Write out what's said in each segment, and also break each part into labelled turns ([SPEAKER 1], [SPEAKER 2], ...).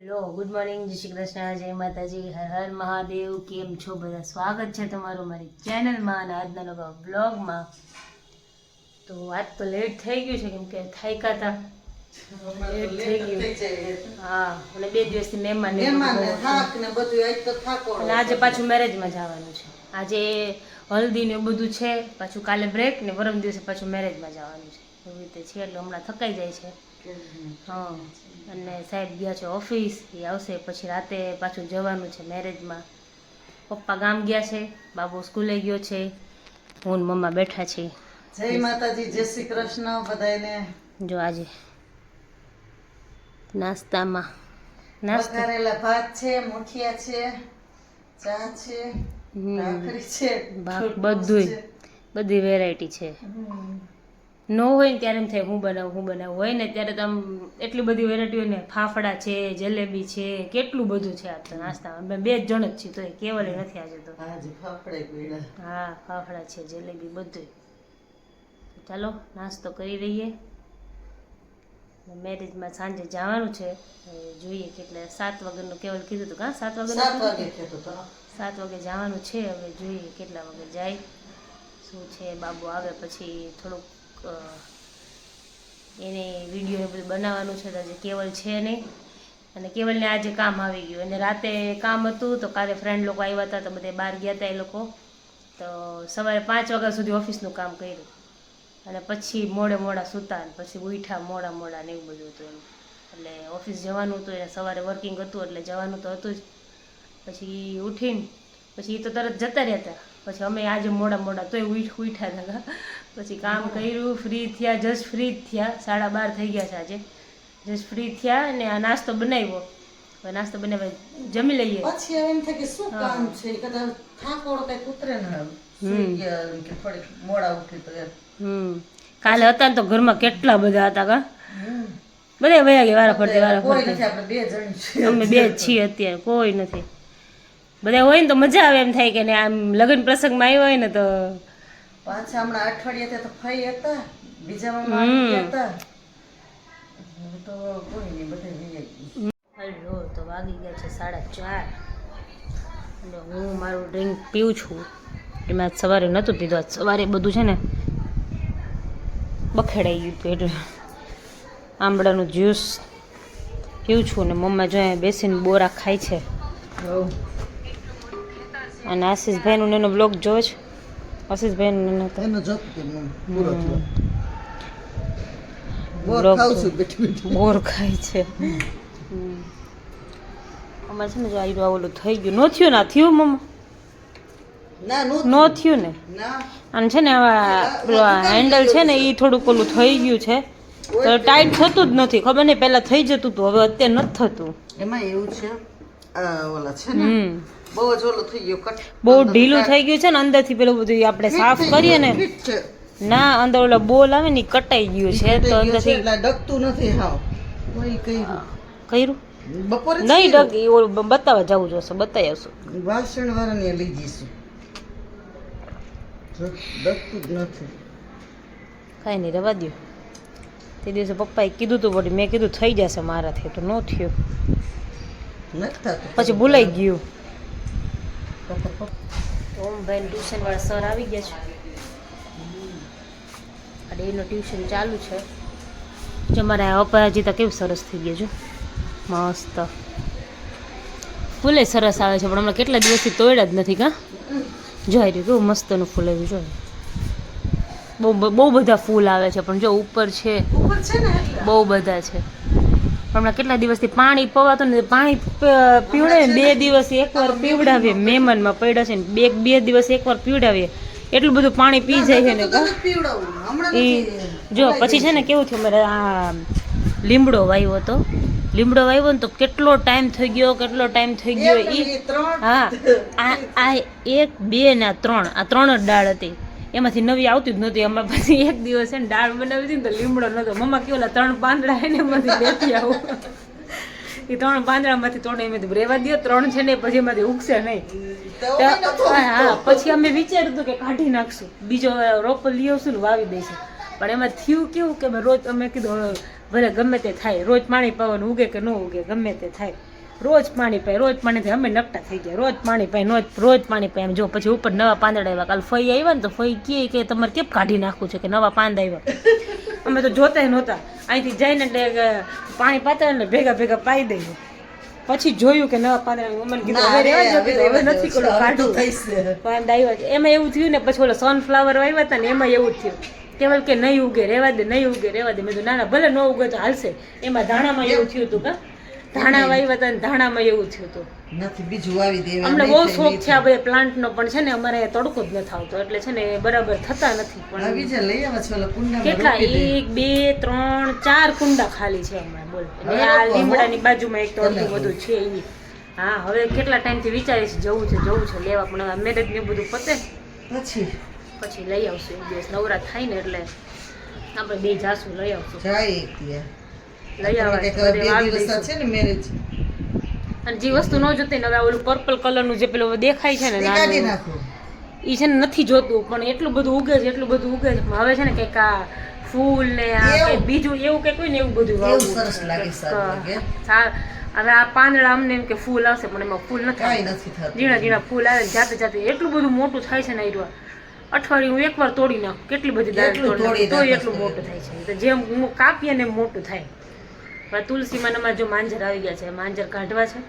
[SPEAKER 1] Hello good morning, જય શ્રી કૃષ્ણ, જય માતાજી, હર હર મહાદેવ. કેમ છો બધા? સ્વાગત છે તમારું મારી ચેનલમાં અને આજના નવા બ્લોગમાં. તો આજ તો લેટ થઈ ગયું છે કેમ કે થાક્યા હતા, લેટ થઈ ગયું. હા, અને 2 દિવસથી મહેમાન અને આજે પાછું મેરેજમાં જવાનું છે. આજે હલ્દી ને બધું છે, પાછું કાલે બ્રેક ને પરમ દિવસે પાછું મેરેજમાં જવાનું છે. એવી રીતે છે એટલે હમણાં થકાઈ જાય છે. હા, અને સાહેબ ગયા છે ઓફિસ, એ આવશે પછી રાતે પાછું જવાનું છે મેરેજમાં. પપ્પા ગામ ગયા છે, બાબુ સ્કૂલે ગયો છે, હું ને મમ્મા બેઠા છે.
[SPEAKER 2] જય માતાજી, જય શ્રી કૃષ્ણ બધાને.
[SPEAKER 1] જો આજે નાસ્તામાં નાસ્તો
[SPEAKER 2] વઘારેલા ભાત છે, મુઠિયા છે, ચા છે, ભાખરી છે,
[SPEAKER 1] બધુંય બધી વેરાયટી છે. ન હોય ને ત્યારે એમ થાય હું બનાવું, હોય ને ત્યારે તો આમ એટલી બધી વેરાયટી હોય ને. ફાફડા છે, જલેબી છે, કેટલું બધું છે આ તો નાસ્તામાં. અમે 2 જ જણ જ છીએ, તો એ કેવલે નથી આજે તો.
[SPEAKER 2] આજે ફાફડા પીડા.
[SPEAKER 1] હા, ફાફડા છે, જલેબી બધું. ચાલો નાસ્તો કરી રહીએ. મેરેજમાં સાંજે જવાનું છે, જોઈએ કેટલે 7 વાગ્યાનું કેવલ કીધું હતું. 7 વાગે
[SPEAKER 2] કીધું તો
[SPEAKER 1] 7 વાગે જવાનું છે. હવે જોઈએ કેટલા વાગે જાય, શું છે. બાબુ આવે પછી થોડુંક એને વિડીયો બધું બનાવવાનું છે. તો આજે કેવલ છે નહીં, અને કેવલને આજે કામ આવી ગયું. અને રાતે કામ હતું તો કાલે ફ્રેન્ડ લોકો આવ્યા હતા, તો બધે બહાર ગયા હતા એ લોકો. તો સવારે 5 વાગ્યા સુધી ઓફિસનું કામ કર્યું, અને પછી મોડા સૂતા, પછી ઉઠ્યા મોડા ને એવું બધું હતું એમ. એટલે ઓફિસ જવાનું હતું, એને સવારે વર્કિંગ હતું એટલે જવાનું તો હતું જ. પછી ઉઠીને પછી એ તો તરત જતા રહ્યા હતા. પછી અમે આજે મોડા તોય ઉઠ્યા હતા. પછી કામ કર્યું, ફ્રી થયા, જસ્ટ ફ્રી જ થયા. 12:30 થઈ ગયા છે આજે. જસ્ટ ફ્રી થયા અને આ નાસ્તો બનાવ્યો. હવે નાસ્તો બનાવી જમી લઈએ.
[SPEAKER 2] પછી એમ થાય કે શું કામ છે, કદાચ થાકોડ કઈ ઉતરે ને સુઈ ગયા કે થોડીક મોડા ઉઠી તો એમ.
[SPEAKER 1] કાલે હતા ને તો ઘરમાં કેટલા બધા હતા કા. બધા વયા ગયા વારા ફરતી.
[SPEAKER 2] આપણે 2 જણ છીએ,
[SPEAKER 1] અમે 2 જ છીએ અત્યારે, કોઈ નથી. બધા હોય ને તો મજા આવે, એમ થાય કે ને આમ લગ્ન પ્રસંગમાં આવ્યા હોય ને તો.
[SPEAKER 2] પાછા હમણાં અઠવાડિયા તો ફઈ હતા, બીજા મામા હતા, તો કોઈ નહીં, બધે વહી.
[SPEAKER 1] હલો, તો વાગી ગયા છે 4:30. અને હું મારું ડ્રિંક પીવું છું. એમાં સવારે નહોતું પીધું, આજ સવારે બધું છે ને બખેડાઈ ગયું હતું એટલે આંબળાનું જ્યુસ પીવું છું. ને મમ્મા જો બેસીને બોરા ખાય છે. અને આશીષભાઈનું એનો બ્લોગ જોવો છો? આશીષભાઈનું બોર ખાય છે. અમારે છે ને જો આ ઓલું થઈ ગયું, ન થયું ને? આ થયું મમ્મા? ન થયું ને? અને છે ને આવા હેન્ડલ છે ને એ થોડુંક ઓલું થઈ ગયું છે, તો ટાઈટ થતું જ નથી. ખબર નહીં, પહેલા થઈ જતું હતું, હવે અત્યારે નથી થતું.
[SPEAKER 2] એમાં એવું છે, ઓલા છે ને બહુ જ ઓલું થઈ ગયું,
[SPEAKER 1] બહુ ઢીલું થઈ ગયું છે ને. અંદરથી પેલું બધું આપણે સાફ કરીએ ને, ના અંદર ઓલા બોલ આવે ને કટાઈ ગયું છે, તો અંદરથી
[SPEAKER 2] ડગતું નથી. હાવ કોઈ
[SPEAKER 1] કર્યું
[SPEAKER 2] બપોરે
[SPEAKER 1] નહીં ડગ. ઓલું બતાવવા જવું જોશે, બતાવી આવશું.
[SPEAKER 2] વાસણ વાળાને લઈ જઈશું. ડગતું જ નથી.
[SPEAKER 1] કાંઈ નહીં, રવા દો. તે દિવસે પપ્પાએ કીધું હતું, પણ મેં કીધું થઈ જશે મારાથી, તો ન થયું. પછી ભૂલાઈ ગયું. ઓમભાઈ ટ્યુશન વાળા સર આવી ગયા છે, અને એનું ટ્યુશન ચાલુ છે. જો મારા અપરાજીતા કેવું સરસ થઈ ગયા છે, મસ્ત. ફૂલે સરસ આવે છે, પણ હમણાં કેટલા દિવસથી તોડ્યા જ નથી કા. જોઈ રહ્યું કેવું મસ્તનું ફૂલ આવ્યું. જો બહુ બધા ફૂલ આવે છે, પણ જો ઉપર છે બહુ બધા છે. હમણાં કેટલા દિવસથી પાણી પવાતું ને, પાણી પીવડાવીએ 2 દિવસ એકવાર પીવડાવીએ. મહેમાનમાં પડ્યા છે ને 2 દિવસ એકવાર પીવડાવીએ, એટલું બધું પાણી પી જાય છે ને. એ જો પછી છે ને કેવું થયું, મારે આ લીમડો વાવ્યો હતો. લીમડો વાવ્યો ને તો કેટલો ટાઈમ થઈ ગયો એ. હા, આ 1, 2 ને 3, આ 3 જ ડાળ હતી. એમાંથી નવી આવતી જ નહોતી. એમાં પછી એક દિવસ છે ને દાળ બનાવી હતી ને તો લીમડો નહોતો. મમ્મા કેવલા 3 પાંદડા એને એમાંથી લેતી આવું. એ 3 પાંદડામાંથી 3 એમાંથી રેવા દો, 3 છે ને પછી એમાંથી ઉગશે નહીં. હા, પછી અમે વિચાર્યું હતું કે કાઢી નાખશું, બીજો રોપ લઈ આવશું ને વાવી દઈશું. પણ એમાં થયું કેવું કે રોજ અમે કીધું ભલે ગમે તે થાય, રોજ પાણી પાવાનું ઉગે કે ન ઉગે, ગમે તે થાય, રોજ પાણી પાય, રોજ પાણી થાય. અમે નકટા થઈ ગયા, રોજ પાણી પાય, રોજ પાણી પાય. એમ જો પછી ઉપર નવા પાંદડા આવ્યા. કાલ ફઈ આવ્યા ને તો ફઈ કહે કે તમારે કેમ કાઢી નાખવું છે કે નવા પાંદ આવ્યા. અમે તો જોતા નહોતા, અહીંથી જઈને એટલે પાણી પાતા ને ભેગા ભેગા પાઈ દઈએ. પછી જોયું કે નવા પાંદડા, અમને કીધું હવે રહેવા જો, કીધું હવે નથી કોલું કાઢવું, પાંદ આવ્યા છે. એમાં એવું થયું ને પછી ઓલો સનફ્લાવર આવ્યા હતા ને એમાં એવું જ થયું. કેવલ કે નહીં ઉગે રહેવા દે, નહીં ઉગે રહેવા દે. મેં કીધું ના ના ભલે ન ઉગે તો હાલશે. એમાં ધાણામાં એવું થયું હતું, કા ધાણા વાવ્યા હતા ને ધાણામાં એવું થયું હતું.
[SPEAKER 2] નથી બીજું વાવી દેવા.
[SPEAKER 1] અમને બહુ શોખ છે આ બધા પ્લાન્ટનો, પણ છે ને અમારે તડકો જ નથી આવતો એટલે છે ને બરાબર થતા નથી. પણ
[SPEAKER 2] બીજા લઈ આવ્યા છે ઓલા કુંડામાં.
[SPEAKER 1] કેટલા 1 2 3 4 કુંડા ખાલી છે હમણાં, બોલ. એટલે આ લીમડાની બાજુમાં એક તો અડધું બધું છે ઈ. હા, હવે કેટલા ટાઈમથી વિચારીશ જવું છે લેવા, પણ મેરેજ ને બધું પતે પછી લઈ આવશું. એક દિવસ નવરાત થાય ને એટલે આપણે બે જાશું, લઈ આવશું. લઈ આવવા
[SPEAKER 2] છે ને મેરેજ.
[SPEAKER 1] અને જે વસ્તુ ન જોતી ને હવે ઓલું પર્પલ કલરનું જે પેલું દેખાય છે ને નાનું, ઈ છે ને નથી જોતું, પણ એટલું બધું ઉગે છે, એટલું બધું ઉગે છે. હવે છે ને કંઈક આ ફૂલ ને આ કંઈક બીજું એવું કંઈક હોય ને એવું બધું વાવવું.
[SPEAKER 2] સરસ લાગે.
[SPEAKER 1] હવે આ પાંદડા અમને એમ કે ફૂલ આવશે, પણ એમાં ફૂલ નથી, ઝીણા ઝીણા ફૂલ આવે જાતે જાતે. એટલું બધું મોટું થાય છે ને આયરું, અઠવાડિયું એકવાર તોડી નાખું, કેટલી બધી દાળ તોડી તો એટલું મોટું થાય છે. તો જેમ કાપીએ ને મોટું થાય. હવે તુલસીમાં અમારે જો માંજર આવી ગયા છે, માંજર કાઢવા છે.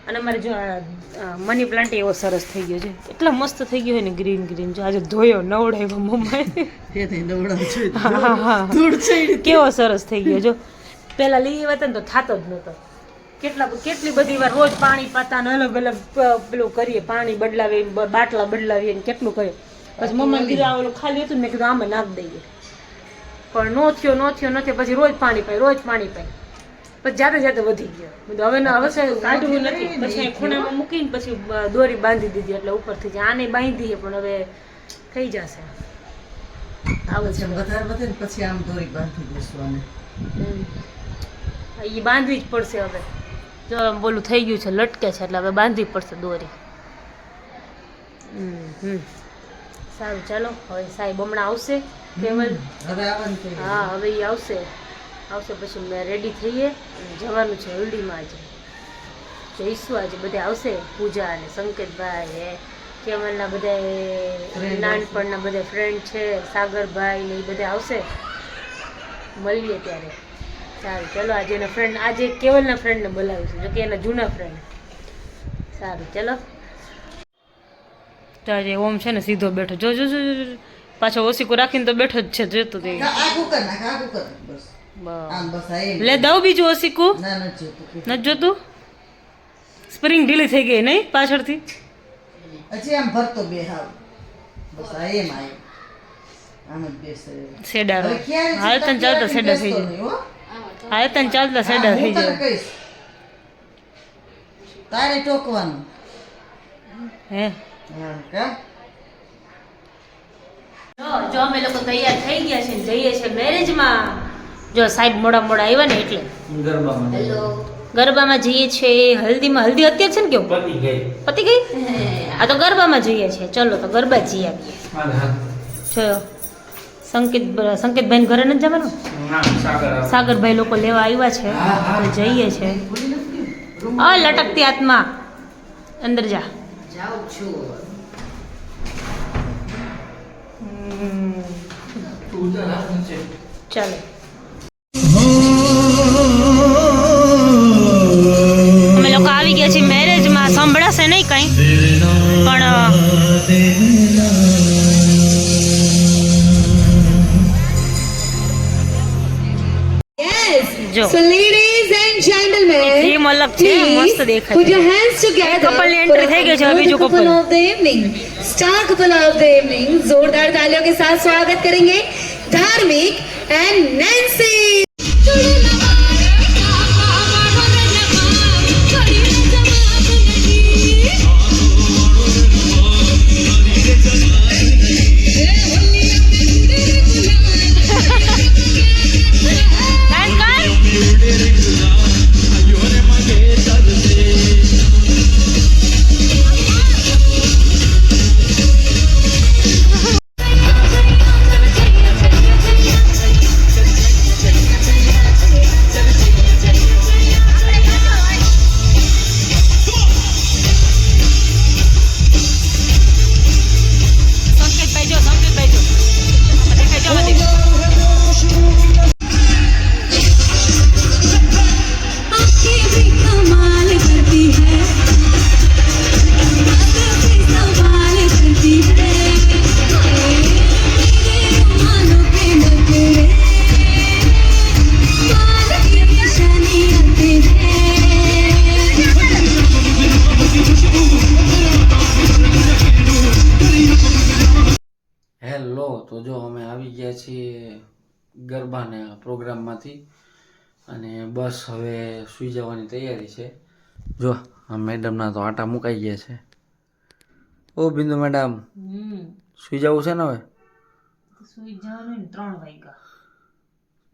[SPEAKER 1] અને અમારે જો મની પ્લાન્ટ એવો સરસ થઈ ગયો છે, એટલો મસ્ત થઈ ગયો હોય ને ગ્રીન ગ્રીન. જો આજે ધોયો નવડાવ્યો મમ્માએ, કેવો સરસ થઈ ગયો. જો પેલા લઈ આવ્યા હતા ને તો થાતો જ નહોતો. કેટલી બધી વાર રોજ પાણી પાતા ને અલગ અલગ પેલું કરીએ, પાણી બદલાવીએ, બાટલા બદલાવીએ ને કેટલું કરીએ. પછી મમ્માને કીધું આ ઓલું ખાલી હતું ને મેં કીધું આમાં નાખ દઈએ, પણ નો થયો. પછી રોજ પાણી પાય પછી જાતે વધી ગયો. બધું હવે કાઢવું નથી. પછી ખૂણામાં મૂકીને પછી દોરી બાંધી દીધી, એટલે ઉપરથી જ આને બાંધી, પણ હવે થઈ જશે.
[SPEAKER 2] આવે છે વધારે પછી આમ દોરી બાંધી દઈશું.
[SPEAKER 1] એ બાંધવી જ પડશે હવે. જો બોલું થઈ ગયું છે, લટકે છે, એટલે હવે બાંધવી પડશે દોરી. સારું, ચાલો હવે સાહેબ હમણાં આવશે કેવલ. હા, હવે એ આવશે પછી મેં રેડી થઈએ અને જવાનું છે હલ્દીમાં. આજે જઈશું, આજે બધા આવશે, પૂજા અને સંકેતભાઈ, કેવલના બધા નાનપણના બધા ફ્રેન્ડ છે, સાગરભાઈ ને એ બધા આવશે, મળીએ ત્યારે. સારું, ચલો આજે એના ફ્રેન્ડ, આજે કેવલના ફ્રેન્ડને બોલાવીશું, જો કે એના જૂના ફ્રેન્ડ. સારું, ચલો. તો આજે ઓમ છે ને સીધો બેઠો, જો પાછો ઓસીકો રાખીને તો બેઠો જ છે, જોતો તે. લે દઉં બીજું ઓસીકું? નથી જોતું? સ્પ્રિંગ ઢીલી થઈ ગઈ નહીં પાછળથી?
[SPEAKER 2] હજી આમ ભરતો બે હાવ બસ આ એમ આય આમ જ બેસે
[SPEAKER 1] સેડા હાલ તને ચાલતા સેડા થઈ જાય. હાલ તને ચાલતા સેડા થઈ જાય.
[SPEAKER 2] તારે ટોકવાનું
[SPEAKER 1] હે?
[SPEAKER 2] હા કા
[SPEAKER 1] જો અમે લોકો તૈયાર થઈ ગયા છે, જઈએ છે મેરેજમાં. જો સાહેબ મોડા આવ્યા ને એટલે ગરબામાં જઈએ છે. હલ્દીમાં હલ્દી અત્યારે છે ને કેવું પતી ગઈ? આ તો ગરબામાં જઈએ છે. ચલો તો ગરબા જઈ આવીએ. જો સંકેતભાઈ ઘરે નથી જવાનું, સાગરભાઈ લોકો લેવા આવ્યા છે, જઈએ છે. લટકતી હાથમાં અંદર જા. ચાલો અમે લોકો આવી ગયા છીએ મેરેજમાં. સંભળાશે નહીં કઈ, પણ જો
[SPEAKER 3] ladies and gentlemen,
[SPEAKER 1] થીમ અલગ છે, મસ્ત દેખાય.
[SPEAKER 3] put your hands together.
[SPEAKER 1] કપલની એન્ટ્રી થઈ ગઈ છે, બીજું couple
[SPEAKER 3] of the evening, star couple of the evening. जोरदार तालियों के साथ स्वागत करेंगे धार्मिक and Nancy.
[SPEAKER 4] આવ્યા છીએ ગરબાના પ્રોગ્રામમાંથી અને બસ હવે સૂઈ જવાની તૈયારી છે. જો આ મેડમના તો આટા મુકાઈ ગયા છે. ઓ બિંદુ મેડમ, સૂઈ જવું છે ને હવે?
[SPEAKER 1] સુઈ જવાનું ને 3 વાગ્યા.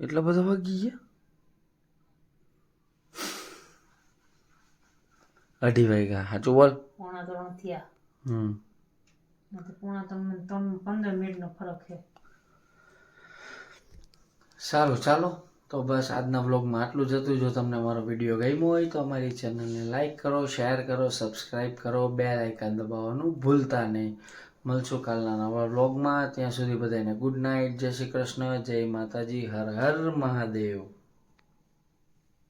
[SPEAKER 4] એટલા બધા વાગી ગયા? 2:30 વાગ્યા, સાચું બોલ.
[SPEAKER 1] 2:45 થયા.
[SPEAKER 4] હમ
[SPEAKER 1] નથી 2:45 15 મિનિટનો ફરક છે.
[SPEAKER 4] સારું, ચાલો તો બસ આજના વ્લોગમાં આટલું જ હતું. જો તમને મારો વિડીયો ગમ્યો હોય તો અમારી ચેનલને લાઈક કરો, શેર કરો, સબસ્ક્રાઈબ કરો, બેલ આઇકન દબાવવાનું ભૂલતા નહીં. મળશું કાલના નવા વ્લોગમાં. ત્યાં સુધી બધાને ગુડ નાઇટ, જય શ્રી કૃષ્ણ, જય માતાજી, હર હર મહાદેવ.